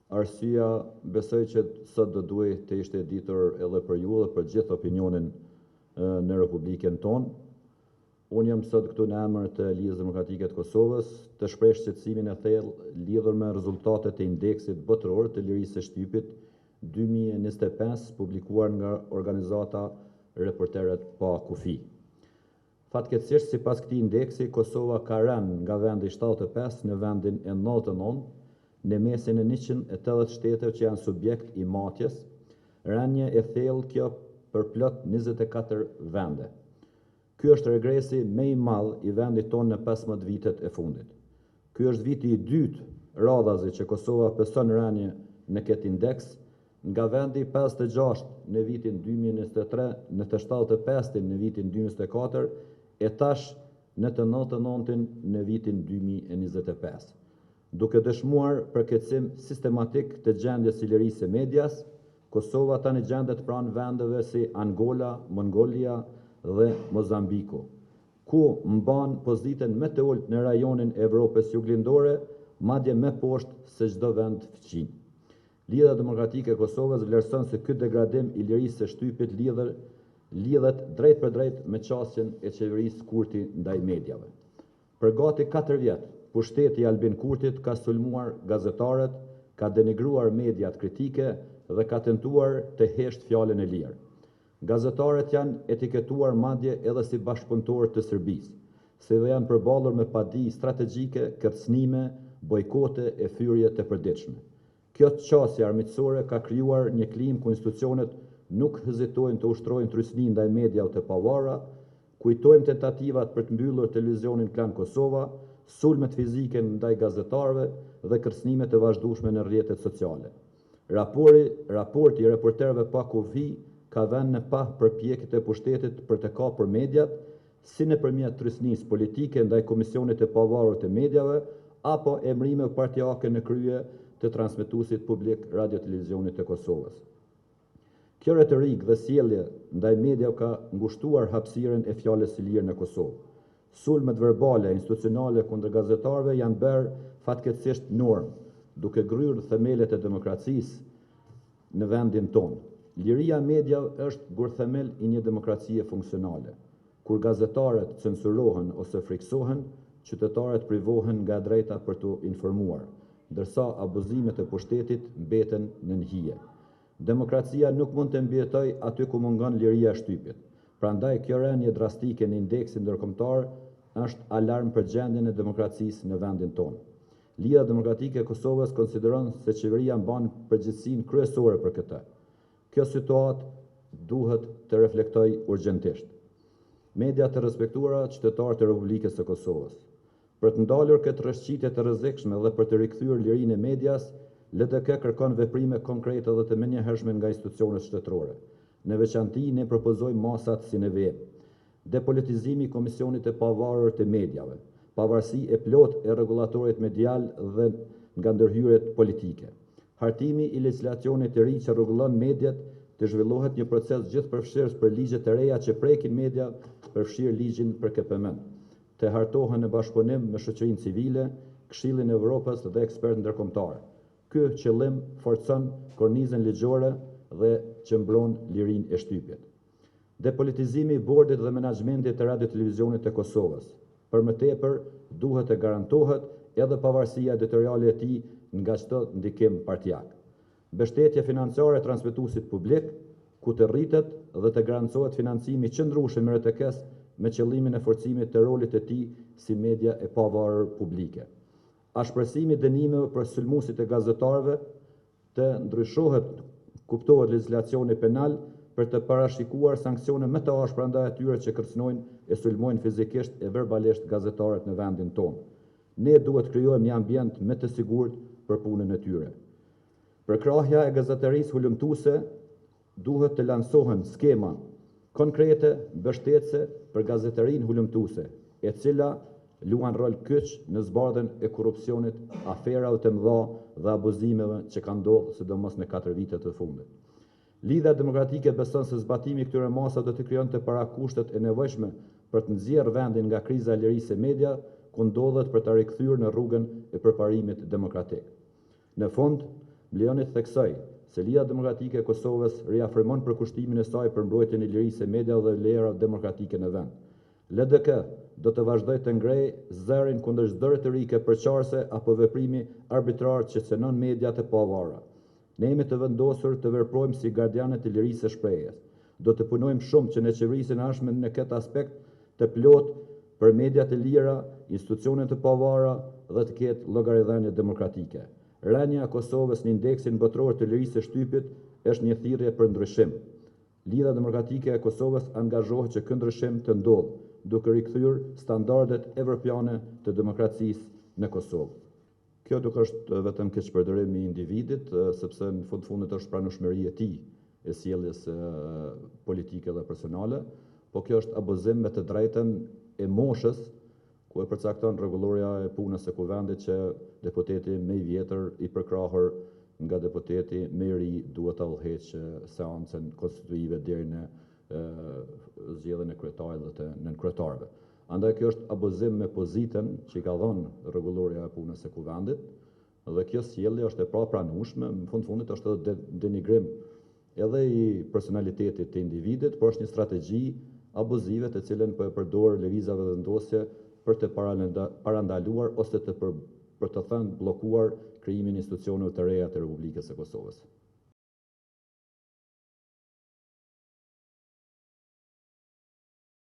Arsyeja besoj që sot do duhet të ishte e ditur edhe për ju dhe për gjithë opinionin në Republikën tonë. Unë jam sot këtu në emër të Lidhjes Demokratike të Kosovës të shpreh shqetësimin e thellë lidhur me rezultatet e indeksit botëror të lirisë së shtypit 2025 publikuar nga organizata Reporterët pa kufi. Fatkeqësisht, sipas këtij indeksi, Kosova ka rënë nga vendi 75 në vendin e 99 në mesin e 180 shteteve që janë subjekt i matjes, rënje e thellë kjo për plot 24 vende. Ky është regresi më i madh i vendit tonë në 15 vitet e fundit. Ky është viti i dytë radhazi që Kosova pëson rënje në këtë indeks, nga vendi 56 në vitin 2023, në të 75 në vitin 2024 e tash në të 99 në vitin 2025. Duke dëshmuar përkeqësim sistematik të gjendjes së lirisë së medias, Kosova tani gjendet pranë vendeve si Angola, Mongolia dhe Mozambiku, ku mban pozitën më të ulët në rajonin e Evropës juglindore, madje më poshtë se çdo vend fqinj. Lidhja Demokratike e Kosovës vlerëson se ky degradim i lirisë së shtypit lidhet drejt për drejt me qasjen e qeverisë Kurti ndaj mediave. Për gati 4 vjet, pushteti i Albin Kurtit ka sulmuar gazetarët, ka denigruar mediat kritike dhe ka tentuar të heshtë fjalën e lirë. Gazetarët janë etiketuar madje edhe si bashkëpunëtorë të Serbisë, se dhe janë përballur me padi strategjike, kërcënime, bojkote e fyrje të përditshme. Kjo qasje armiqësore ka krijuar një klim ku institucionet nuk hezitojnë të ushtrojnë trysni ndaj mediave të pavarura. Kujtojmë tentativat për të mbyllur televizionin Klan Kosova, sulmet fizike ndaj gazetarëve dhe kërcënimet e vazhdueshme në rrjetet sociale. Raporti i Reporterëve pa kufi ka vënë në pa përpjekjet e pushtetit për të kapur mediat, si nëpërmjet trysnisë politike ndaj komisionit të pavarur të mediave apo emrime partijake në krye të transmetuesit publik Radio Televizionit të Kosovës. Kjo retorikë dhe sjellje ndaj mediave ka ngushtuar hapësirën e fjalës së lirë në Kosovë. Sulmet verbale institucionale kundër gazetarëve janë bërë fatkeqësisht normë, duke gryer themelet e demokracisë në vendin tonë. Liria e mediave është gurthemel i një demokracie funksionale. Kur gazetarët censurohen ose friksohen, qytetarët privohen nga drejta për të informuar, ndërsa abuzimet e pushtetit mbeten në nhije. Demokracia nuk mund të mbijetojë aty ku mungon liria e shtypit. Prandaj kjo rënje drastike në indeksin ndërkombëtar është alarm për gjendjen e demokracisë në vendin tonë. Lidhja Demokratike e Kosovës konsideron se qeveria mban përgjegjësinë kryesore për këtë. Kjo situatë duhet të reflektojë urgjentisht. Media të respektuara, qytetarët e Republikës së Kosovës. Për të ndalur këtë rrëshqitje të rrezikshme dhe për të rikthyer lirinë e medias, LDK kërkon veprime konkrete dhe të menjëhershme nga institucionet shtetërore. Në veçanti, ne propozojmë masat si në vend. Depolitizimi i Komisionit të Pavarur të Mediave, pavarësi e plot e rregullatorit medial dhe nga ndërhyrjet politike. Hartimi i legjislacionit të ri që rregullon mediat, të zhvillohet një proces gjithëpërfshirës për ligje të reja që prekin media, përfshirë ligjin për KPM. Të hartohen në bashkëpunim me shoqërinë civile, Këshillin e Evropës dhe ekspertë ndërkombëtar. Ky qëllim forcon kornizën ligjore dhe që mbron lirinë e shtypit. Depolitizimi i bordit dhe menaxhmentit të Radio Televizionit të Kosovës. Për më tepër, duhet të garantohet edhe pavarësia editoriale e tij nga çdo ndikim partijak. Mbështetje financiare e transmetuesit publik, ku të rritet dhe të garantohet financimi qëndrueshëm i RTS me qëllimin e forcimit të rolit të tij si media e pavarur publike. Ashpërësimi dënimeve për sulmuesit e gazetarëve, të ndryshohet, kuptohet legjislacioni penal për të parashikuar sanksione më të ashpra ndaj atyre që kërcënojnë e sulmojnë fizikisht e verbalisht gazetarët në vendin tonë. Ne duhet krijojmë një ambient më të sigurt për punën e tyre. Përkrahja e gazeterisë hulumtuese duhet të lansohen skema konkrete mbështetëse për gazeterinë hulumtuese, e cila luan rol kyç në zbardhjen e korrupsionit, aferave të mëdha dhe abuzimeve që kanë ndodhur sidomos në 4 vitet të fundit. Lidhja Demokratike beson se zbatimi i këtyre masave do të krijonte parakushtet e nevojshme për të nxjerrë vendin nga kriza e lirisë së media, ku ndodhet për ta rikthyer në rrugën e përparimit demokratik. Në fund, Më lejoni të theksoj se Liga Demokratike e Kosovës riafirmon përkushtimin e saj për mbrojtjen e lirisë së mediave dhe vlera demokratike në vend. LDK do të vazhdoj të ngrej zërin kundër çdo retorike përqarse apo veprimi arbitrar që cënon mediat e pavarura. Ne jemi të vendosur të veprojmë si gardianët e lirisë së shprehjes. Do të punojmë shumë që në qeverisin e ardhshme në këtë aspekt të plot për mediat e lira, institucionet e pavarura dhe të ketë llogaridhënie demokratike. Rënia e Kosovës në indeksin botror të lirisë së shtypit është një thirrje për ndryshim. Liga Demokratike e Kosovës angazhohet që ky ndryshim të ndodhë, duke rikthyer standardet evropiane të demokracisë në Kosovë. Kjo nuk është vetëm keqpërdorim i individit, sepse në fund fundit është pranueshmëria e tij e sjelljes politike dhe personale, po kjo është abuzim me të drejtën e moshës, ku e përcakton rregulloria e punës së kuvendit që deputeti më i vjetër i përkrahur nga deputeti më i ri duhet ta udhëheqë seancën konstituive deri në zgjedhjen e kryetarit dhe të nënkretarëve. Andaj kjo është abuzim me pozitën që i ka dhënë rregulloria e punës së kuvendit, dhe kjo sjellje është e prapranueshme, në fund fundit është edhe denigrim edhe i personalitetit të individit, por është një strategji abuzive të cilën po e përdor lëvizjave vendosje për të parandaluar ose për të thënë bllokuar krijimin e institucioneve të reja të Republikës së Kosovës.